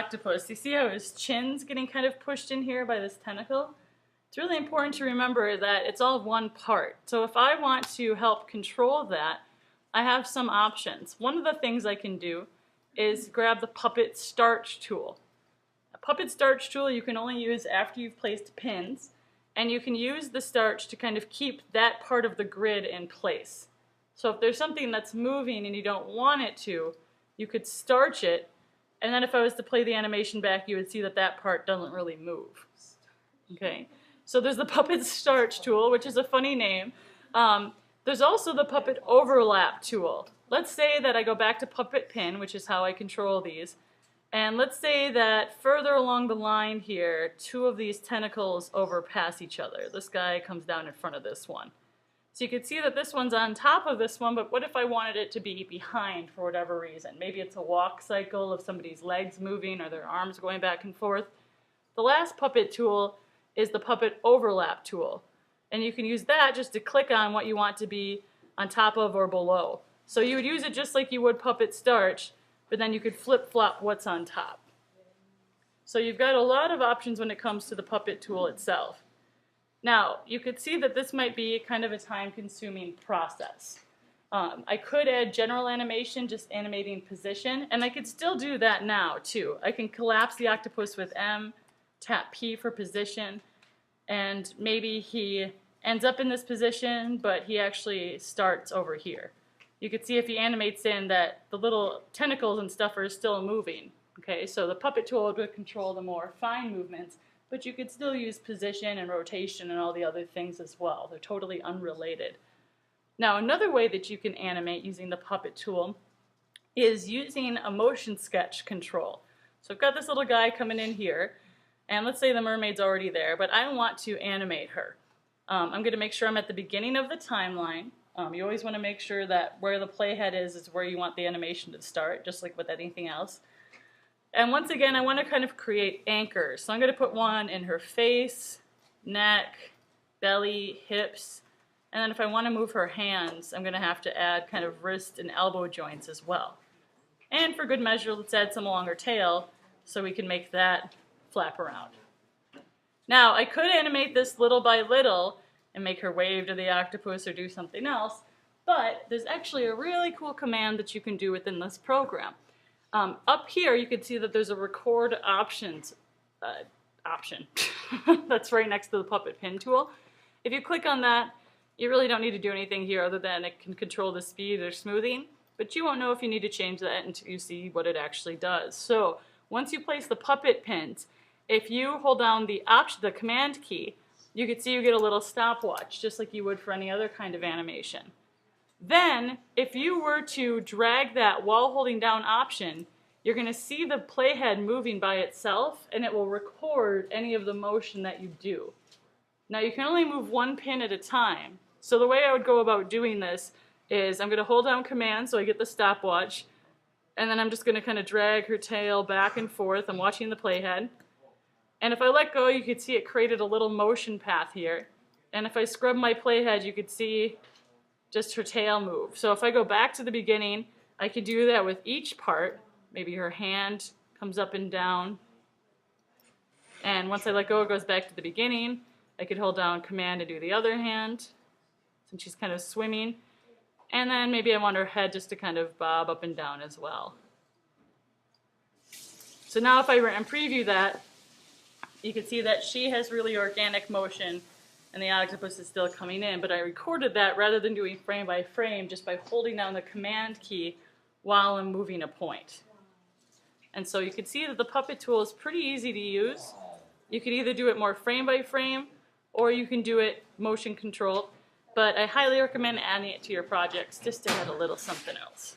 octopus. You see how his chin's getting kind of pushed in here by this tentacle? It's really important to remember that it's all one part. So if I want to help control that, I have some options. One of the things I can do is grab the puppet starch tool. A puppet starch tool you can only use after you've placed pins, and you can use the starch to kind of keep that part of the grid in place. So if there's something that's moving and you don't want it to, you could starch it, and then if I was to play the animation back, you would see that that part doesn't really move. Okay, so there's the puppet starch tool, which is a funny name. There's also the puppet overlap tool. Let's say that I go back to puppet pin, which is how I control these, and let's say that further along the line here, two of these tentacles overpass each other. This guy comes down in front of this one. So you can see that this one's on top of this one, but what if I wanted it to be behind for whatever reason? Maybe it's a walk cycle of somebody's legs moving or their arms going back and forth. The last puppet tool is the puppet overlap tool. And you can use that just to click on what you want to be on top of or below. So you would use it just like you would puppet starch, but then you could flip-flop what's on top. So you've got a lot of options when it comes to the puppet tool itself. Now, you could see that this might be kind of a time-consuming process. I could add general animation, just animating position, and I could still do that now too. I can collapse the octopus with M, tap P for position, and maybe he ends up in this position, but he actually starts over here. You can see if he animates in that the little tentacles and stuff are still moving. Okay, so the puppet tool would control the more fine movements, but you could still use position and rotation and all the other things as well. They're totally unrelated. Now, another way that you can animate using the puppet tool is using a motion sketch control. So I've got this little guy coming in here, and let's say the mermaid's already there, but I want to animate her. I'm going to make sure I'm at the beginning of the timeline. You always want to make sure that where the playhead is where you want the animation to start, just like with anything else. And once again, I want to kind of create anchors. So I'm going to put one in her face, neck, belly, hips, and then if I want to move her hands, I'm going to have to add kind of wrist and elbow joints as well. And for good measure, let's add some along her tail so we can make that flap around. Now, I could animate this little by little and make her wave to the octopus or do something else, but there's actually a really cool command that you can do within this program. Up here, you can see that there's a record options option that's right next to the puppet pin tool. If you click on that, you really don't need to do anything here other than it can control the speed or smoothing, but you won't know if you need to change that until you see what it actually does. So once you place the puppet pins, if you hold down the command key, you can see you get a little stopwatch, just like you would for any other kind of animation. Then, if you were to drag that while holding down option, you're going to see the playhead moving by itself, and it will record any of the motion that you do. Now, you can only move one pin at a time. So the way I would go about doing this is I'm going to hold down command so I get the stopwatch, and then I'm just going to kind of drag her tail back and forth. I'm watching the playhead. And if I let go, you can see it created a little motion path here. And if I scrub my playhead, you could see just her tail move. So if I go back to the beginning, I could do that with each part. Maybe her hand comes up and down. And once I let go, it goes back to the beginning. I could hold down command to do the other hand, since she's kind of swimming. And then maybe I want her head just to kind of bob up and down as well. So now if I preview that, you can see that she has really organic motion and the octopus is still coming in, but I recorded that rather than doing frame by frame just by holding down the command key while I'm moving a point. And so you can see that the puppet tool is pretty easy to use. You can either do it more frame by frame or you can do it motion controlled, but I highly recommend adding it to your projects just to add a little something else.